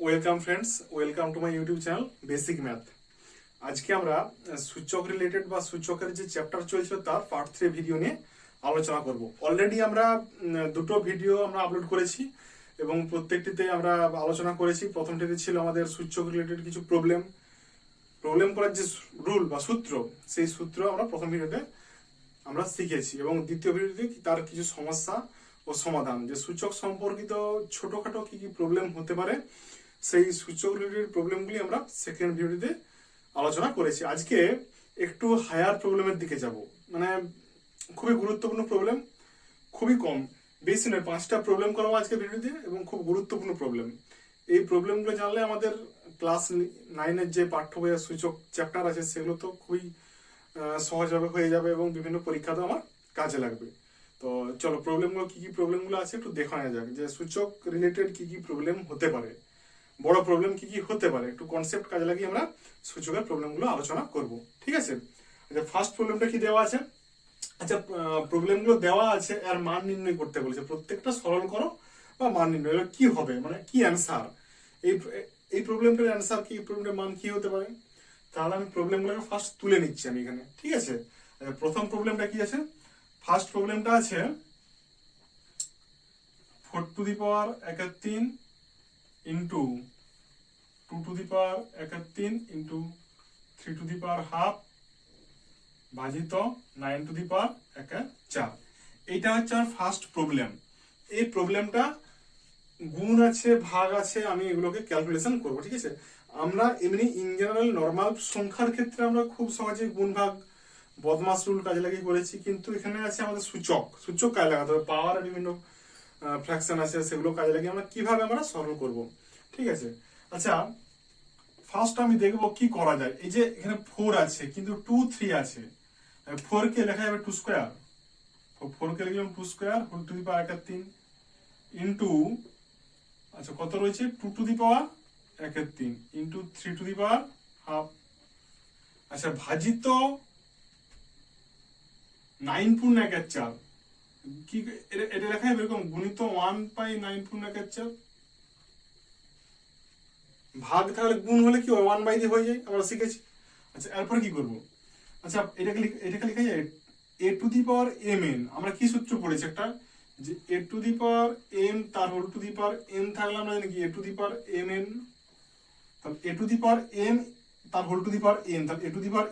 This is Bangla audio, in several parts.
Welcome friends, welcome to my YouTube channel basic math. আজকে আমরা সূচক রিলেটেড বা সূচকের যে চ্যাপ্টার চলছিল তার পার্ট 3 ভিডিও নিয়ে আলোচনা করব। অলরেডি আমরা দুটো ভিডিও আমরা আপলোড করেছি এবং প্রত্যেকটিতে আমরা আলোচনা করেছি। প্রথমটিতে ছিল আমাদের সূচক রিলেটেড কিছু প্রবলেম করার যে রুল বা সূত্র, সেই সূত্র আমরা প্রথম ভিডিওতে আমরা শিখেছি এবং দ্বিতীয় ভিডিওতে তার কিছু সমস্যা ও সমাধান, যে সূচক সম্পর্কিত ছোটখাটো কি কি প্রবলেম হতে পারে সেই সূচক রিলেটেড প্রবলেমগুলি আমরা সেকেন্ড ভিডিওতে আলোচনা করেছি। আজকে একটু হায়ার প্রবলেমের দিকে যাব, মানে খুবই গুরুত্বপূর্ণ প্রবলেম, খুবই কম, বেশি নয়, 5টা প্রবলেম করাবো আজকে ভিডিওতে এবং খুব গুরুত্বপূর্ণ প্রবলেম। এই প্রবলেমগুলো জানলে আমাদের ক্লাস 9-এর যে পাঠ্য বইয়ের সূচক চ্যাপ্টার আছে সেগুলো তো খুবই সহজভাবে হয়ে যাবে এবং বিভিন্ন পরীক্ষাতেও আমার কাজে লাগবে। তো চলো প্রবলেমগুলো কি কি প্রবলেমগুলো আছে একটু দেখা নেওয়া যাক, যে সূচক রিলেটেড কি কি প্রবলেম হতে পারে, বড় প্রবলেম কি কি হতে পারে, একটু কনসেপ্ট কাজে লাগিয়ে আমরা সূচকের প্রবলেমগুলো আলোচনা করব। ঠিক আছে, আচ্ছা ফার্স্ট প্রবলেমটা কি দেওয়া আছে? আচ্ছা প্রবলেমগুলো দেওয়া আছে আর মান নির্ণয় করতে বলেছে, প্রত্যেকটা সরল করো বা মান নির্ণয়, এবার কি হবে মানে কি অ্যান্সার, এই এই প্রবলেমটার অ্যান্সার কি, প্রবলেমটার মান কি হতে পারে। তাহলে আমি প্রবলেমগুলোকে ফার্স্ট তুলে নিচ্ছি আমি এখানে। ঠিক আছে, প্রথম প্রবলেমটা কি আছে? ফার্স্ট প্রবলেমটা আছে 4 two the power 3 into 2 to the power 3 into 3 to the power half ভাজিত 9 টু দি পাওয়ার 4। এইটা হচ্ছে আমার ফার্স্ট প্রবলেম। এই প্রবলেমটা গুণ আছে, ভাগ আছে, আমি এগুলোকে ক্যালকুলেশন করব। ঠিক আছে, আমরা এমনি ইন জেনারেল নর্মাল সংখ্যার ক্ষেত্রে আমরা খুব সহজে গুণ ভাগ বদমাস রুল কাজে লাগিয়ে করেছি, কিন্তু এখানে আছে আমাদের সূচক কাজে লাগাতে হবে, পাওয়ার বিভিন্ন ফ্র্যাকশন আছে সেগুলো কাজে লাগিয়ে আমরা কিভাবে আমরা সরল করব। ঠিক আছে, আচ্ছা ফার্স্ট আমি দেখবো কি করা যায়। এই যে এখানে 4 আছে কিন্তু 2 3 আছে, 4 কে লেখা যাবে 2 স্কয়ার, 4 কে লিখলাম 2 square whole to the power 3 into, আচ্ছা কত রয়েছে 2 to the power 3 into 3 to the power half, আচ্ছা ভাজিত 9 পূর্ণ 4, কি এটা লেখা যাবে এরকম গুণিত 1 বাই 9 পূর্ণ 4, ভাগ তাহলে গুণ হলে কি 1 বাই দিয়ে হয়ে যায়, আমরা শিখেছি। আচ্ছা এরপর কি করব? আচ্ছা এটাকে লেখা যায় a to the power mn। আমরা কি সূত্র পড়েছি একটা, যে a to the power m তার whole to the power n থাকলে আমরা জানি কি a to the power mn, তাহলে a to the power m তার whole to the power n, তাহলে a to the power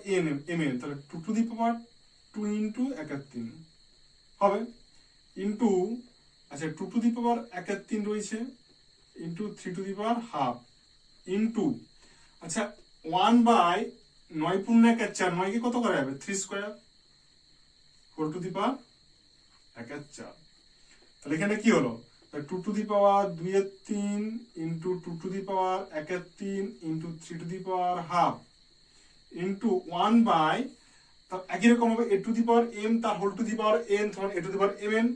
mn, তাহলে 2 টু দি পাওয়ার 2 ইনটু 3 হবে ইনটু, আচ্ছা 2 টু দি পাওয়ার 3 রয়েছে into 3 to the power half into, আচ্ছা 1 বাই 9 পূর্ণ 4, 9 কে কত করা যাবে 3 square whole to the power 4। তাহলে এখানে কি হলো 2 টু দি পাওয়ার 2 এর 3 into 2 to the power 3 into 3 to the power half into 1 by, একই রকম হবে a to the power m তার whole to the power n, তখন a to the power mn,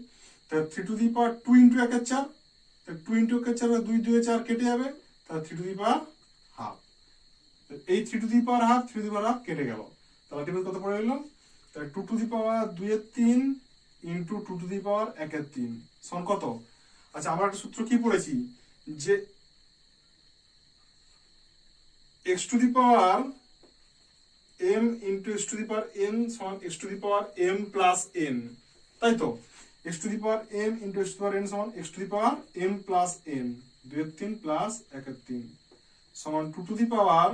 তাহলে 3 to the power 2 into 4, 2 into 4 2 2 4 কেটে যাবে, তাহলে 3 টু দি পাওয়ার হাফ, এই 3 to the power half 3 to the power half কেটে গেল, তাহলে টেবিল কত পড়ে গেল, তাহলে 2 টু দি পাওয়ার 2 এর 3 ইনটু 2 টু দি পাওয়ার 3 সমান কত? আচ্ছা আমরা একটা সূত্র কি পড়েছি, যে x to the power m into x to the power n সমান x to the power m plus n, তাই তো? x to the power m into x to the power n সমান x to the power m plus n, 2 এর 3 প্লাস 3 সমান 2 টু দি পাওয়ার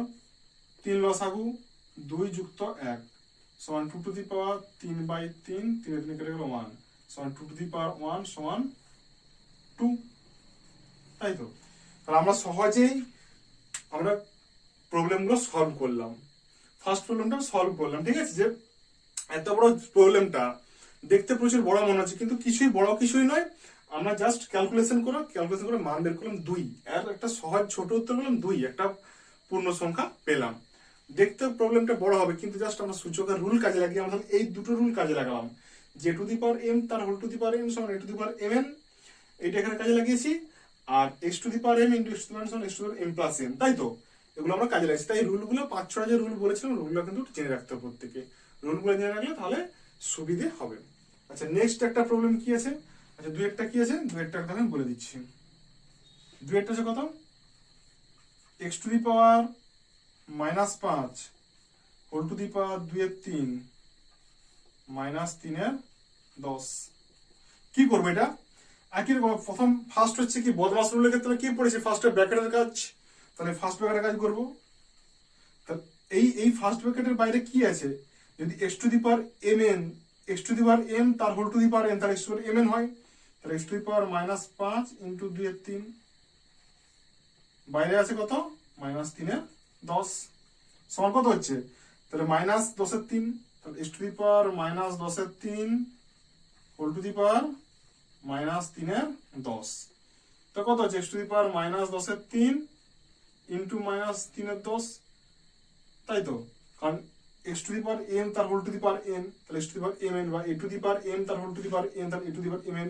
3 লসাগু 2 যুক্ত 1 সমান 2 টু দি পাওয়ার 3 বাই 3, 3 এর 3 কেটে গেল 1 সমান 2 টু দি পাওয়ার 1 সমান 2, তাই তো? তাহলে আমরা সহজেই আমরা প্রবলেমগুলো সলভ করলাম, ফার্স্ট প্রবলেমটা সলভ করলাম। ঠিক আছে, যে এত বড় প্রবলেমটা দেখতে প্রচুর বড় মনে হচ্ছে কিন্তু কিছুই নয়, আমরা জাস্ট ক্যালকুলেশন করে মান বের করলাম 2, আর একটা সহজ ছোট উত্তর পেলাম 2, একটা পূর্ণ সংখ্যা পেলাম। দেখতে প্রবলেমটা বড় হবে কিন্তু জাস্ট আমরা সূচকের রুল কাজে লাগিয়ে আমরা এই দুটো রুল কাজে লাগালাম, যে টু দি পাওয়ার m তার whole to the power n সমান a to the power mn, এইটা এখানে কাজে লাগিয়েছি, আর x to the power m into x to the power n সমান x to the power m plus n, তাই তো? এগুলো আমরা কাজে লাগছে, তাই রুলগুলো 5-6 যে রুল বলেছিলাম রুলগুলো কিন্তু জেনে রাখতে হবে প্রত্যেকে, রুলগুলো জেনে রাখলে তাহলে সুবিধে হবে। আচ্ছা নেক্সট একটা প্রবলেম কি আছে, আচ্ছা 2 একটা কি আছে, 2 একটা আমি বলে দিচ্ছি। 2 একটা আছে কত, x to the power -5 whole to the power 2/3 -3/10। কি করবো এটা? একই রকম প্রথম ফার্স্ট হচ্ছে কি বদমাস রুলের ক্ষেত্রে কি পড়েছে, ফার্স্টে ব্র্যাকেটের কাজ, তাহলে ফার্স্ট ব্র্যাকেটের কাজ করবো। তাহলে এই ফার্স্ট ব্র্যাকেটের বাইরে কি আছে, যদি x to the power mn, x to the power m তার whole to the power n, তাহলে x to the power mn হয়, তাহলে x to the power -5 into 2/3 বাইরে আছে কত, -3/10 সমান কত হচ্ছে, তাহলে -10/3, তাহলে x to the power -10/3 whole to the power -3/10, তো কত হচ্ছে x to the power -10/3 into -3/10, তাই তো, কারণ x to the power m তার whole to the power n, তাহলে x to the power mn, বা a to the power m তার whole to the power n, তাহলে a to the power mn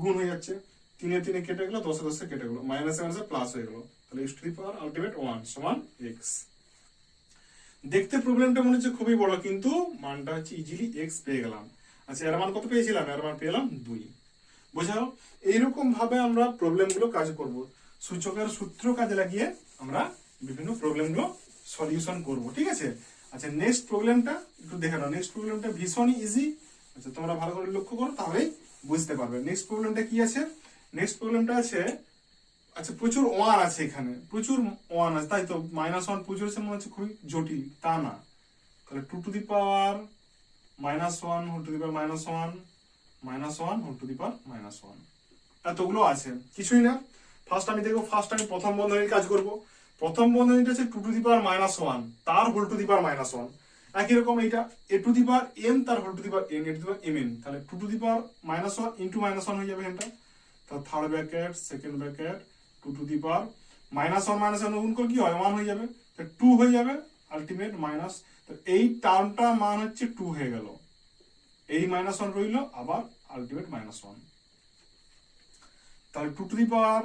গুণ হয়ে যাচ্ছে, 3 কেটে গেল, 10 কেটে গেল, মাইনাসে মাইনাসে প্লাস হয়ে গেল, তাহলে x to the power ultimate 1 সমান x। দেখতে প্রবলেমটা মনে হচ্ছে খুবই বড়, কিন্তু মানটা হচ্ছে ইজিলি x পেয়ে গেলাম। আচ্ছা, এর মান কত পেয়েছিলাম, এর মান পেলাম 2। বোঝাও, এইরকম ভাবে আমরা প্রবলেমগুলো কাজ করব, সূচকের সূত্র কাজে লাগিয়ে আমরা বিভিন্ন প্রবলেমগুলো সলিউশন করব, ঠিক আছে। আচ্ছা, নেক্সট প্রবলেমটা একটু দেখে নাও, নেক্সট প্রবলেমটা ভীষণই ইজি। আচ্ছা, তোমরা ভালো করে লক্ষ্য করো, তাহলেই বুঝতে পারবে নেক্সট প্রবলেমটা কি আছে। নেক্সট প্রবলেমটা আছে, আচ্ছা প্রচুর ওয়ান আছে এখানে, প্রচুর ওয়ান আছে, তাই তো -1 প্রচুর আছে, মনে হচ্ছে খুবই জটিল, তা না। তাহলে 2 to the power -1 whole to the power -1 -1 whole to the power -1, এতগুলো আছে, কিছুই না। ফার্স্ট আমি দেখবো, ফার্স্ট আমি প্রথম বন্ধনীর কাজ করব। প্রথম বন্ধনীটা হচ্ছে 2 টু দি পাওয়ার -1 তার হোল টু দি পাওয়ার -1, একই রকম এইটা a to the power m তার whole to the power n, a to the power mn, তাহলে 2 টু দি পাওয়ার -1 ইন্টু -1 হয়ে যাবে এটা, তাহলে third bracket second bracket 2 to the power -1 গুণ করে কি হয় 1 হয়ে যাবে, তাহলে 2 হয়ে যাবে আলটিমেট মাইনাস, এই টার্মটা মান হচ্ছে 2 হয়ে গেল, এই -1 রইল, আবার আলটিমেট -1, তাহলে 2 টু দি পাওয়ার,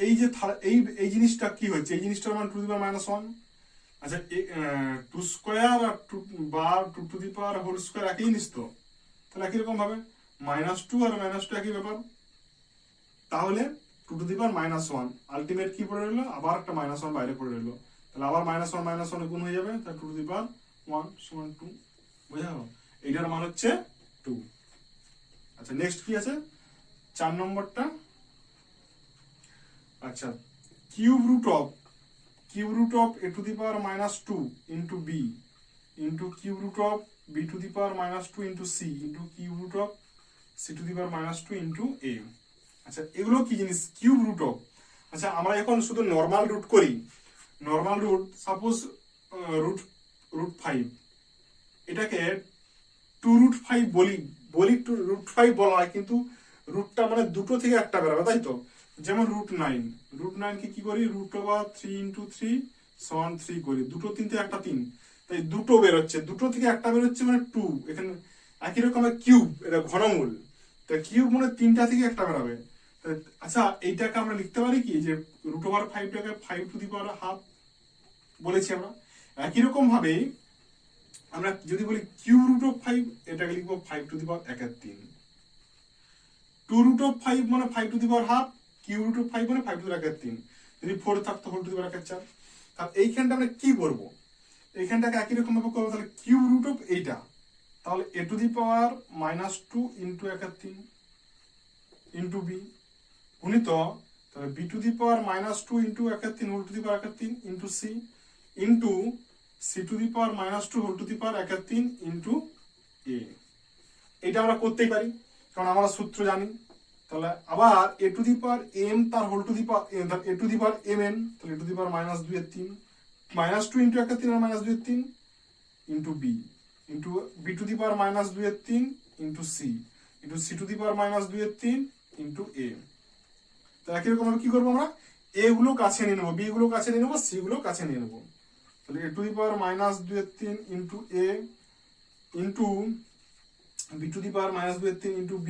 এই যে এই জিনিসটা কি হচ্ছে, এই জিনিসটার মান 2 টু দি পাওয়ার -1। আচ্ছা, 2 স্কয়ার আর 2 বা 2 to the power whole square একই জিনিস তো, তাহলে একই রকম ভাবে -2 আর -2 একই ব্যাপার, তাহলে 2 টু দি পাওয়ার -1 আলটিমেট কি পড়ে রইলো, আবার একটা -1 বাইরে পড়ে রইলো, তাহলে আবার -1 গুণ হয়ে যাবে, তাহলে 2 টু দি পাওয়ার 1 সমান 2, বুঝা গেল, এইটার মান হচ্ছে 2। আচ্ছা, নেক্সট কি আছে 4 নম্বরটা, আচ্ছা cube root of a to the power -2 into b into cube root of b to the power -2 into c into cube root of c to the power -2 into a। আচ্ছা, এগুলো কি জিনিস, কিউব রুট অফ। আচ্ছা, আমরা এখন শুধু নর্মাল রুট করি, নর্মাল রুট সাপোজ রুট 5, এটাকে 2√5 বলি 2√5 বলা হয়, কিন্তু রুটটা মানে দুটো থেকে একটা বেরোবে, তাই তো। যেমন √9 কে কি করি, √3 ইন্টু 3 সমান 3 করি, দুটো 3 থেকে একটা 3, তাই দুটো বেরোচ্ছে, দুটো থেকে একটা বেরোচ্ছে মানে 2, এখানে একই রকমের কিউব, এটা ঘনমূল, তাই কিউব মানে 3টা থেকে একটা বেরোবে। আচ্ছা, এইটাকে আমরা লিখতে পারি কি, যে √5টাকে 5 টু দি পাওয়ার হাফ বলেছি আমরা। একই রকম ভাবে আমরা যদি বলি কিউব রুট অফ 5, এটাকে লিখবো 5 to the power 1/3, 2 root of 5 মানে 5 to the power half, cube root of 5 মানে 5 টু দি পাওয়ার 1/3, যদি 4 থাকতো হোল টু দি পাওয়ার 1/4। তাহলে এইখানটা আমরা কি করব, এইখানটাকে একই রকম ভাবে করবো, তাহলে কিউব রুট অফ এইটা, তাহলে a to the power -2 into 1/3 into b গুণিত, তাহলে b to the power -2 into 1/3 whole to the power 1/3 into c into c to the power -2 whole to the power 1/3 into a। এটা আমরা করতেই পারি, কারণ আমরা সূত্র জানি। তাহলে আবার a to the power m তার whole to the power a to the power mn, তাহলে a to the power -2/3 -2 into 1/3 আর -2/3 into b into b to the power -2/3 into c into c to the power -2/3 into a। তো একই রকম কি করবো, আমরা a গুলো কাছে নিয়ে নেবো, b গুলো কাছে নিয়ে নেবো, c গুলো কাছে নিয়ে নেবো, তাহলে a to the power -2/3 into a into b to the power -2/3 into b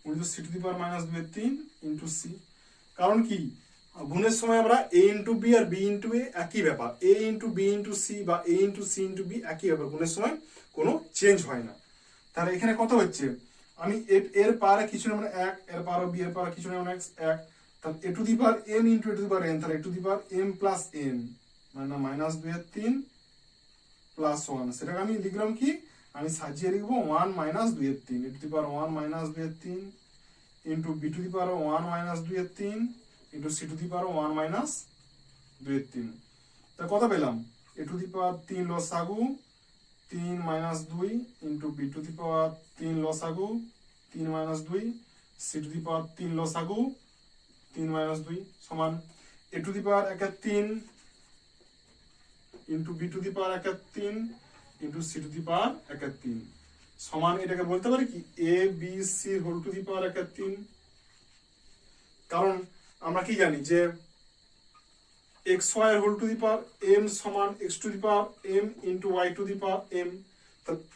into c to the power -2/3 into c। কারণ কি, গুণের সময় আমরা a ইন্টু b আর b ইন্টু a একই ব্যাপার, a into b into c বা a into c into b একই ব্যাপার, গুণের সময় কোনো চেঞ্জ হয় না। তাহলে এখানে কত হচ্ছে, আমি এর পারে কিছু না মানে 1, এর পারে b এর পারে কিছু না মানে 1, তাহলে a to the power m into a to the power n, তাহলে a to the power m plus n মানে মাইনাস 2/3 প্লাস 1, সেটাকে আমি লিখলাম কি, আমি সাজিয়ে লিখবো 1 minus 2/3 a to the power 1 minus 2/3 into b to the power 1 minus 2/3 into c to the power 1 minus 2/3। তা কত পেলাম, এ টু দি পাওয়ার 3 লসাগু 3 minus 2 into b to the power 3 লসাগু 3 minus 2 c to the power 3 লসাগু 3 মাইনাস 2 সমান a to the power 3 into b to the power 3 into c to the power 3 সমান এটাকে বলতে পারি কি a b c whole to the power 3। কারণ আমরা কি জানি যে এক্স ওয়াই এর whole to the power m সমান x to the power m into y to the power m,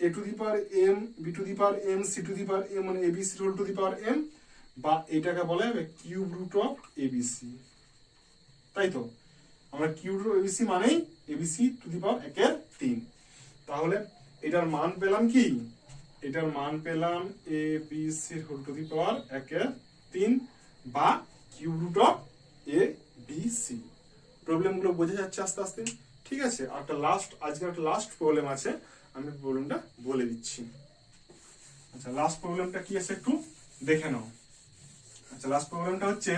a to the power m b to the power m c to the power m মানে abc whole to the power m, বা এটাকে বলা হবে কিউব রুট অফ এবিসি। তাই তো, আমরা কিউব রুট অফ এবিসি মানেই এবিসি টু দি পাওয়ার 3। তাহলে এটার মান পেলাম কি, এটার মান পেলাম a b c whole to the power 3 বা cube root of a b c. প্রবলেমগুলো বোঝা যাচ্ছে আস্তে আস্তে, ঠিক আছে। আর আজকে একটা লাস্ট প্রবলেম আছে, আমি প্রবলেমটা বলে দিচ্ছি। আচ্ছা, লাস্ট প্রবলেমটা কি আছে একটু দেখে নাও। আচ্ছা, লাস্ট প্রবলেমটা হচ্ছে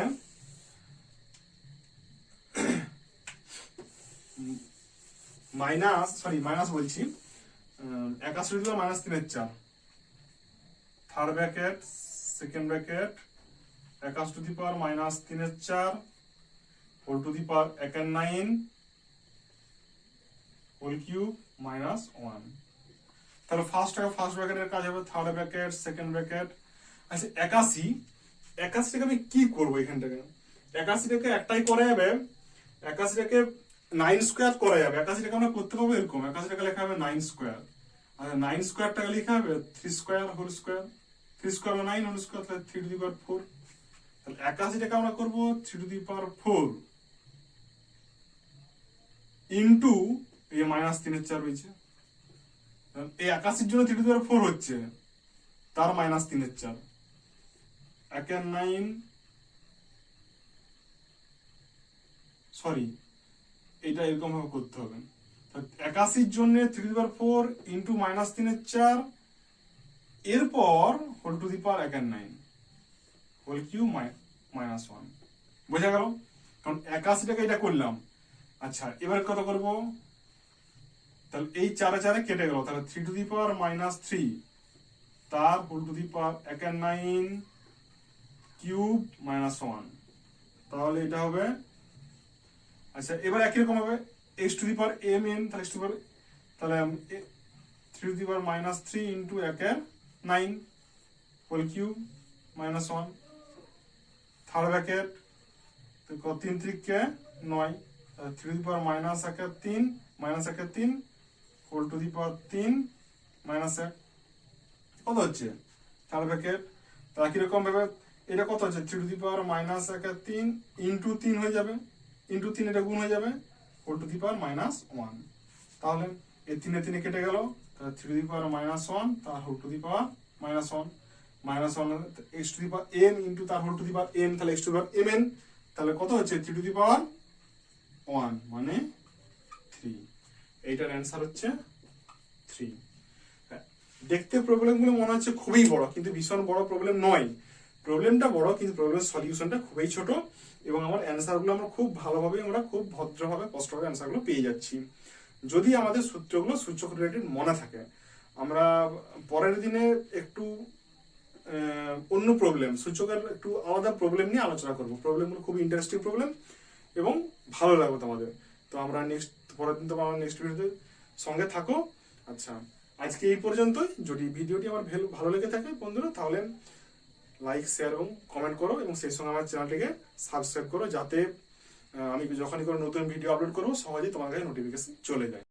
মাইনাস বলছি 81 minus 3/4 third bracket second bracket 81 to the power minus 3/4 whole to the power 9 whole cube minus 1। তাহলে ফার্স্ট ব্র্যাকেটের কাজ হবে থার্ড ব্র্যাকেট সেকেন্ড ব্র্যাকেট। আচ্ছা, 81টাকে আমি কি করবো এখান থেকে, 81টাকে একটাই করা যাবে, 81টাকে 9 স্কোয়ার করা যাবে। 81টাকে আমরা করতে পারবো এরকম, 81টাকে লেখা হবে 9 স্কোয়ার, আর 9 স্কোয়ারটাকে লেখা হবে 3 square whole square, 3 square 9 whole square, তাহলে 3 টু দি পাওয়ার 4। তাহলে 81টাকে আমরা করবো 3 টু দি পাওয়ার 4 ইন্টু এই মাইনাস 3/4 রয়েছে, এই 81 জন্য 3 টু দি পাওয়ার 4 হচ্ছে, তার মাইনাস 3/4 9 সরি এটা এরকম ভাবে করতে হবে। 81 জন্য 3 to the power 4 into minus 3/4 এরপর whole to the power 9 whole cube minus 1। বোঝা গেল? কারণ 81টাকে এটা করলাম। আচ্ছা, এবার কত করব, তাহলে এই 4 কেটে গেল, তাহলে 3 টু দি পাওয়ার মাইনাস 3 তার whole to the power 9 cube minus 1, তাহলে এটা হবে। আচ্ছা, এবার একই রকম হবে x to the power m n, তাহলে x টু দি পাওয়ার, তাহলে 3 to the power minus 3 into 9 whole cube minus 1 third bracket, তো 3 3 9, 3 to the power minus 3 whole to the power 3 minus 1 কত হচ্ছে থার্ড ব্র্যাকেট। তা কিরকম ভাবে এটা কত হচ্ছে 3 to the power minus 3 into 3 হয়ে যাবে, ইন্টু 3 এটা গুণ হয়ে যাবে whole to the power minus 1। তাহলে এই 3 কেটে গেল, তাহলে 3 টু দি পাওয়ার মাইনাস 1 তার whole to the power minus 1 x to the power n into তার whole to the power n, তাহলে x to the power mn, তাহলে কত হচ্ছে 3 টু দি পাওয়ার 1 মানে 3। এইটার অ্যান্সার হচ্ছে 3। দেখতে প্রবলেমগুলো মনে হচ্ছে খুবই বড়, কিন্তু ভীষণ বড় প্রবলেম নয়। প্রবলেমটা বড় কিন্তু প্রবলেমের সলিউশনটা খুবই ছোট, এবং আমার অ্যান্সারগুলো আমরা খুব ভালোভাবে, আমরা খুব ভদ্রভাবে স্পষ্টভাবে অ্যান্সারগুলো পেয়ে যাচ্ছি, যদি আমাদের সূত্রগুলো সূচক রিলেটেড মনে থাকে। আমরা পরের দিনে একটু অন্য প্রবলেম, সূচকের একটু আলাদা প্রবলেম নিয়ে আলোচনা করবো। প্রবলেমগুলো খুব ইন্টারেস্টিং প্রবলেম এবং ভালো লাগবে তোমাদের। তো আমরা পরের দিন তোমার নেক্সট ভিডিওতে সঙ্গে থাকো। আচ্ছা, আজকে এই পর্যন্তই। যদি ভিডিওটি আমার ভালো লেগে থাকে বন্ধুরা, তাহলে লাইক শেয়ার এবং কমেন্ট করো, এবং সেই সঙ্গে আমার চ্যানেলটিকে সাবস্ক্রাইব করো, যাতে আমি যখনই কোনো নতুন ভিডিও আপলোড করবো সহজেই তোমার কাছে নোটিফিকেশন চলে যায়।